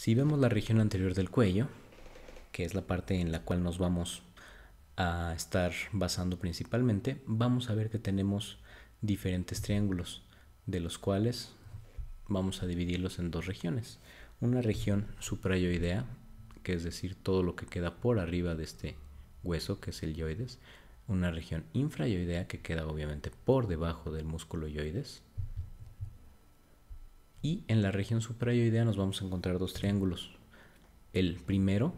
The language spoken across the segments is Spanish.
Si vemos la región anterior del cuello, que es la parte en la cual nos vamos a estar basando principalmente, vamos a ver que tenemos diferentes triángulos, de los cuales vamos a dividirlos en dos regiones. Una región suprayoidea, que es decir, todo lo que queda por arriba de este hueso, que es el yoides. Una región infrayoidea, que queda obviamente por debajo del músculo yoides. Y en la región suprayoidea nos vamos a encontrar dos triángulos. El primero,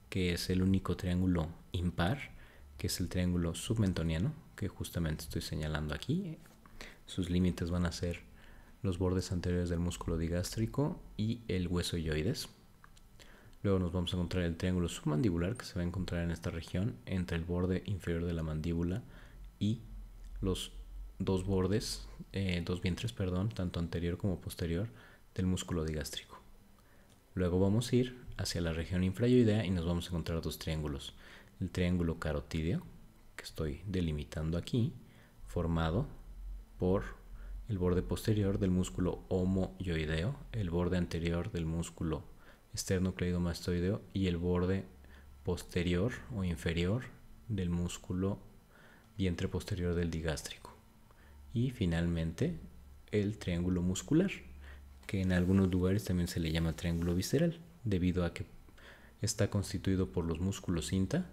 que es el único triángulo impar, que es el triángulo submentoniano, que justamente estoy señalando aquí. Sus límites van a ser los bordes anteriores del músculo digástrico y el hueso yoides. Luego nos vamos a encontrar el triángulo submandibular, que se va a encontrar en esta región entre el borde inferior de la mandíbula y los dos bordes, dos vientres, perdón, tanto anterior como posterior del músculo digástrico. Luego vamos a ir hacia la región infrayoidea y nos vamos a encontrar dos triángulos. El triángulo carotídeo, que estoy delimitando aquí, formado por el borde posterior del músculo homoyoideo, el borde anterior del músculo esternocleidomastoideo y el borde posterior o inferior del músculo vientre posterior del digástrico. Y finalmente el triángulo muscular, que en algunos lugares también se le llama triángulo visceral, debido a que está constituido por los músculos cinta.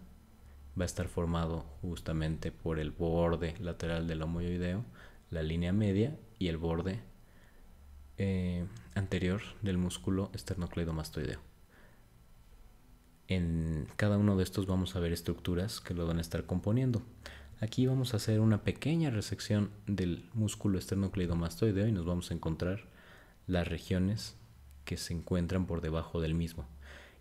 Va a estar formado justamente por el borde lateral del homoyoideo, la línea media y el borde anterior del músculo esternocleidomastoideo. En cada uno de estos vamos a ver estructuras que lo van a estar componiendo. Aquí vamos a hacer una pequeña resección del músculo esternocleidomastoideo y nos vamos a encontrar las regiones que se encuentran por debajo del mismo.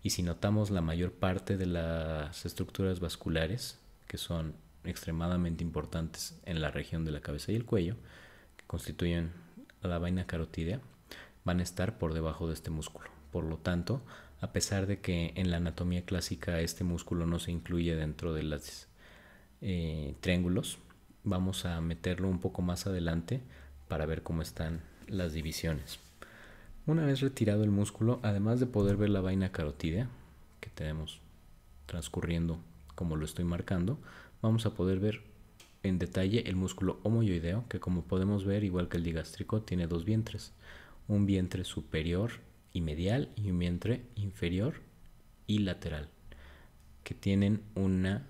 Y si notamos, la mayor parte de las estructuras vasculares, que son extremadamente importantes en la región de la cabeza y el cuello, que constituyen la vaina carotídea, van a estar por debajo de este músculo. Por lo tanto, a pesar de que en la anatomía clásica este músculo no se incluye dentro de los triángulos, vamos a meterlo un poco más adelante para ver cómo están las divisiones. Una vez retirado el músculo, además de poder ver la vaina carotídea que tenemos transcurriendo como lo estoy marcando, vamos a poder ver en detalle el músculo homoyoideo, que como podemos ver, igual que el digástrico, tiene dos vientres, un vientre superior y medial y un vientre inferior y lateral, que tienen una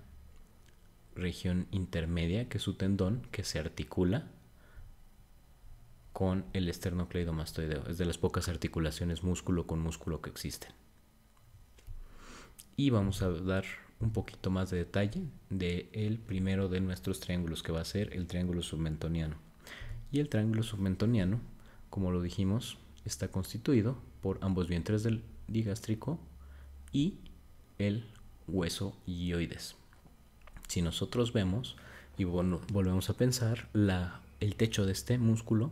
región intermedia, que es su tendón, que se articula con el esternocleidomastoideo. Es de las pocas articulaciones músculo con músculo que existen. Y vamos a dar un poquito más de detalle del primero de nuestros triángulos, que va a ser el triángulo submentoniano. Y el triángulo submentoniano, como lo dijimos, está constituido por ambos vientres del digástrico y el hueso yoides. Si nosotros vemos y volvemos a pensar, el techo de este músculo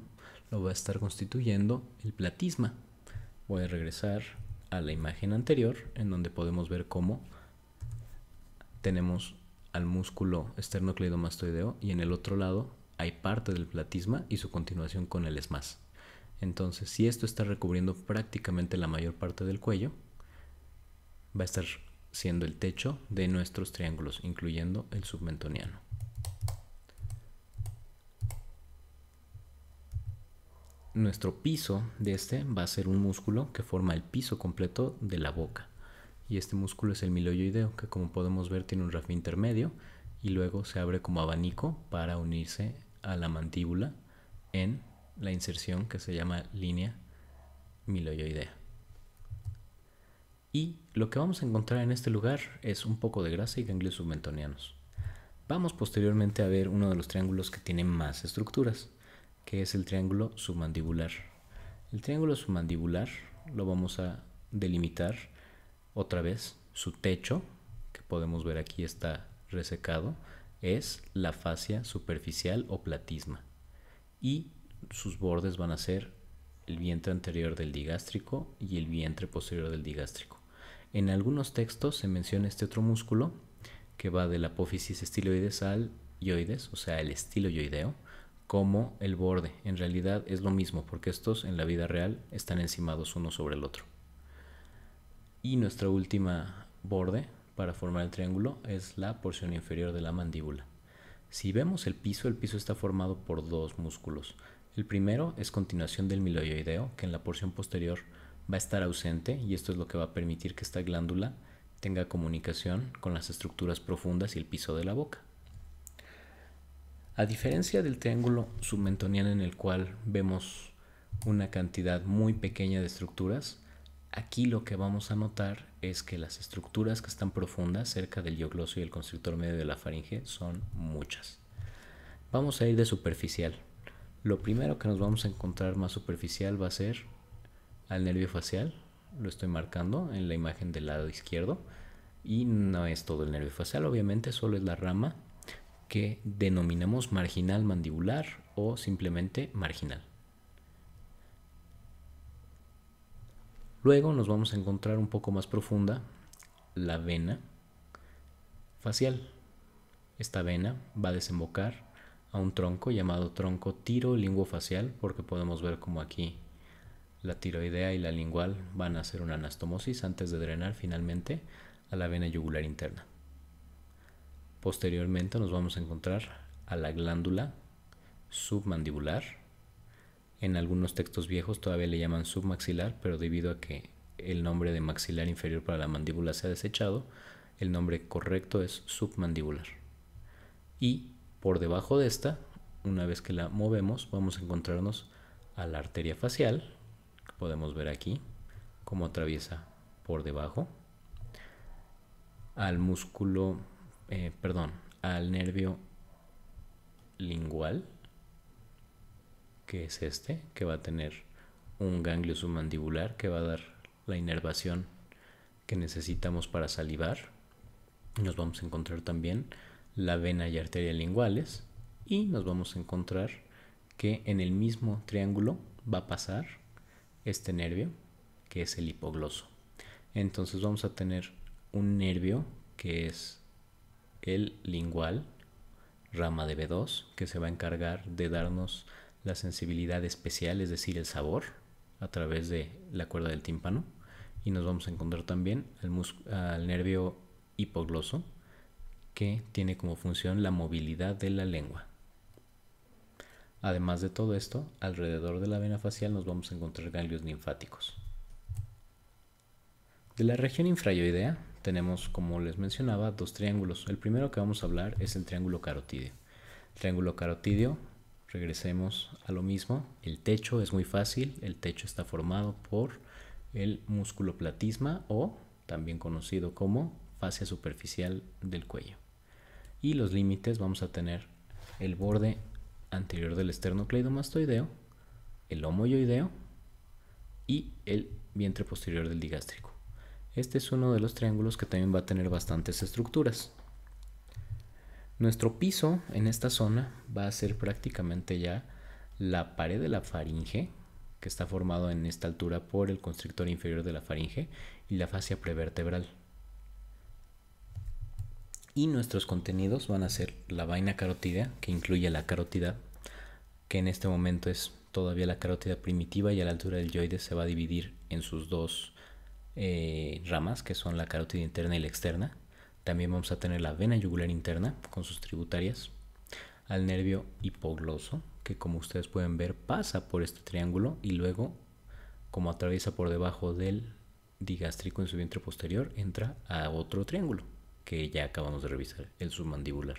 lo va a estar constituyendo el platisma. Voy a regresar a la imagen anterior, en donde podemos ver cómo tenemos al músculo esternocleidomastoideo y en el otro lado hay parte del platisma y su continuación con el esmás. Entonces, si esto está recubriendo prácticamente la mayor parte del cuello, va a estar siendo el techo de nuestros triángulos, incluyendo el submentoniano. Nuestro piso de este va a ser un músculo que forma el piso completo de la boca. Y este músculo es el miloyoideo, que como podemos ver tiene un rafe intermedio y luego se abre como abanico para unirse a la mandíbula en la inserción que se llama línea miloyoidea. Y lo que vamos a encontrar en este lugar es un poco de grasa y ganglios submentonianos. Vamos posteriormente a ver uno de los triángulos que tiene más estructuras, que es el triángulo submandibular. El triángulo submandibular lo vamos a delimitar otra vez. Su techo, que podemos ver aquí está resecado, es la fascia superficial o platisma. Y sus bordes van a ser el vientre anterior del digástrico y el vientre posterior del digástrico. En algunos textos se menciona este otro músculo que va de la apófisis estiloides al yoides, o sea, el estiloyoideo, como el borde. En realidad es lo mismo, porque estos en la vida real están encimados uno sobre el otro. Y nuestra última borde para formar el triángulo es la porción inferior de la mandíbula. Si vemos el piso está formado por dos músculos. El primero es continuación del miloioideo, que en la porción posterior va a estar ausente, y esto es lo que va a permitir que esta glándula tenga comunicación con las estructuras profundas y el piso de la boca. A diferencia del triángulo submentoniano, en el cual vemos una cantidad muy pequeña de estructuras, aquí lo que vamos a notar es que las estructuras que están profundas cerca del diglosio y el constrictor medio de la faringe son muchas. Vamos a ir de superficial. Lo primero que nos vamos a encontrar más superficial va a ser al nervio facial. Lo estoy marcando en la imagen del lado izquierdo, y no es todo el nervio facial, obviamente, solo es la rama que denominamos marginal mandibular o simplemente marginal. Luego nos vamos a encontrar un poco más profunda la vena facial. Esta vena va a desembocar a un tronco llamado tronco tirolinguofacial, porque podemos ver como aquí la tiroidea y la lingual van a hacer una anastomosis antes de drenar finalmente a la vena yugular interna. Posteriormente nos vamos a encontrar a la glándula submandibular. En algunos textos viejos todavía le llaman submaxilar, pero debido a que el nombre de maxilar inferior para la mandíbula se ha desechado, el nombre correcto es submandibular. Y por debajo de esta, una vez que la movemos, vamos a encontrarnos a la arteria facial, que podemos ver aquí cómo atraviesa por debajo, al músculo, al nervio lingual, que es este, que va a tener un ganglio submandibular que va a dar la inervación que necesitamos para salivar. Nos vamos a encontrar también la vena y arteria linguales, y nos vamos a encontrar que en el mismo triángulo va a pasar este nervio, que es el hipogloso. Entonces vamos a tener un nervio que es el lingual, rama de B2, que se va a encargar de darnos la sensibilidad especial, es decir, el sabor, a través de la cuerda del tímpano. Y nos vamos a encontrar también al nervio hipogloso, que tiene como función la movilidad de la lengua. Además de todo esto, alrededor de la vena facial nos vamos a encontrar ganglios linfáticos. De la región infrayoidea tenemos, como les mencionaba, dos triángulos. El primero que vamos a hablar es el triángulo carotídeo. El triángulo carotídeo, regresemos a lo mismo. El techo es muy fácil. El techo está formado por el músculo platisma, o también conocido como fascia superficial del cuello. Y los límites, vamos a tener el borde anterior del esternocleidomastoideo, el homoyoideo y el vientre posterior del digástrico. Este es uno de los triángulos que también va a tener bastantes estructuras. Nuestro piso en esta zona va a ser prácticamente ya la pared de la faringe, que está formado en esta altura por el constrictor inferior de la faringe y la fascia prevertebral. Y nuestros contenidos van a ser la vaina carotídea, que incluye la carótida, que en este momento es todavía la carótida primitiva, y a la altura del yoides se va a dividir en sus dos ramas, que son la carótida interna y la externa. También vamos a tener la vena yugular interna con sus tributarias, al nervio hipogloso, que como ustedes pueden ver pasa por este triángulo y luego, como atraviesa por debajo del digástrico en su vientre posterior, entra a otro triángulo que ya acabamos de revisar, el submandibular.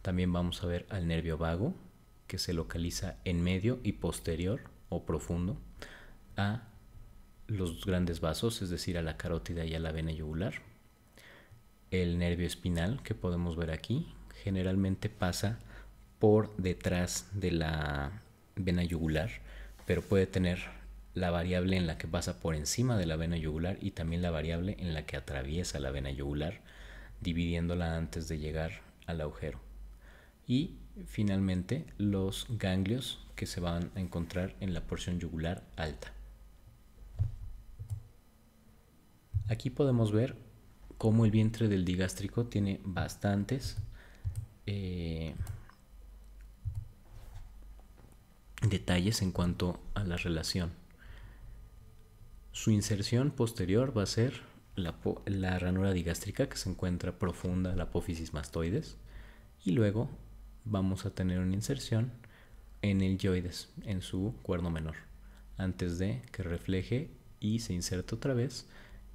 También vamos a ver al nervio vago, que se localiza en medio y posterior o profundo a los grandes vasos, es decir, a la carótida y a la vena yugular. El nervio espinal, que podemos ver aquí, generalmente pasa por detrás de la vena yugular, pero puede tener la variable en la que pasa por encima de la vena yugular y también la variable en la que atraviesa la vena yugular, dividiéndola antes de llegar al agujero. Y finalmente los ganglios, que se van a encontrar en la porción yugular alta. Aquí podemos ver cómo el vientre del digástrico tiene bastantes detalles en cuanto a la relación Su inserción posterior va a ser la ranura digástrica, que se encuentra profunda la apófisis mastoides, y luego vamos a tener una inserción en el yoides, en su cuerno menor, antes de que refleje y se inserte otra vez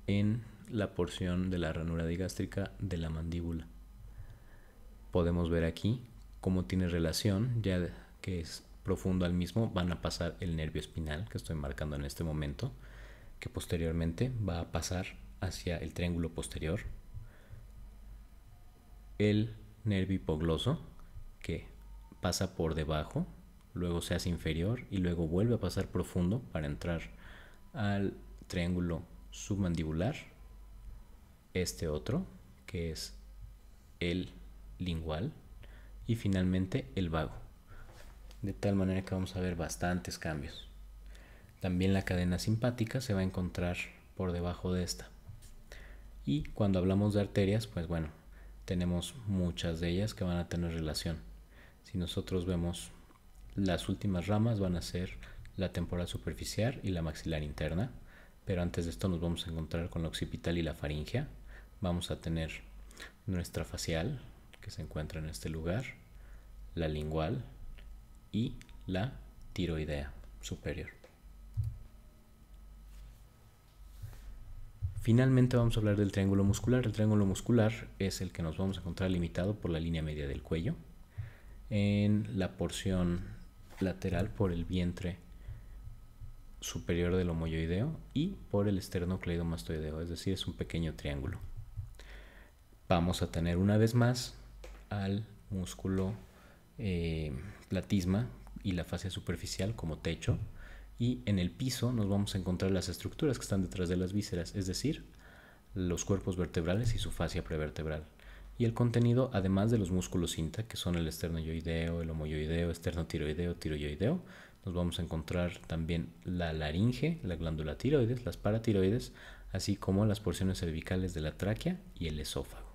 en la porción de la ranura digástrica de la mandíbula. Podemos ver aquí cómo tiene relación, ya que es profundo al mismo, van a pasar el nervio espinal, que estoy marcando en este momento, que posteriormente va a pasar hacia el triángulo posterior, el nervio hipogloso, que pasa por debajo, luego se hace inferior y luego vuelve a pasar profundo para entrar al triángulo submandibular, este otro, que es el lingual, y finalmente el vago. De tal manera que vamos a ver bastantes cambios. También la cadena simpática se va a encontrar por debajo de esta. Y cuando hablamos de arterias, pues bueno, tenemos muchas de ellas que van a tener relación. Si nosotros vemos, las últimas ramas van a ser la temporal superficial y la maxilar interna, pero antes de esto nos vamos a encontrar con la occipital y la faringea. Vamos a tener nuestra facial, que se encuentra en este lugar, la lingual y la tiroidea superior. Finalmente vamos a hablar del triángulo muscular. El triángulo muscular es el que nos vamos a encontrar limitado por la línea media del cuello, en la porción lateral por el vientre superior del homoyoideo y por el esternocleidomastoideo, es decir, es un pequeño triángulo. Vamos a tener una vez más al músculo platisma y la fascia superficial como techo, y en el piso nos vamos a encontrar las estructuras que están detrás de las vísceras, es decir, los cuerpos vertebrales y su fascia prevertebral. Y el contenido, además de los músculos cinta, que son el esternoyoideo, el homoyoideo, esternotiroideo, tiroyoideo, nos vamos a encontrar también la laringe, la glándula tiroides, las paratiroides, así como las porciones cervicales de la tráquea y el esófago.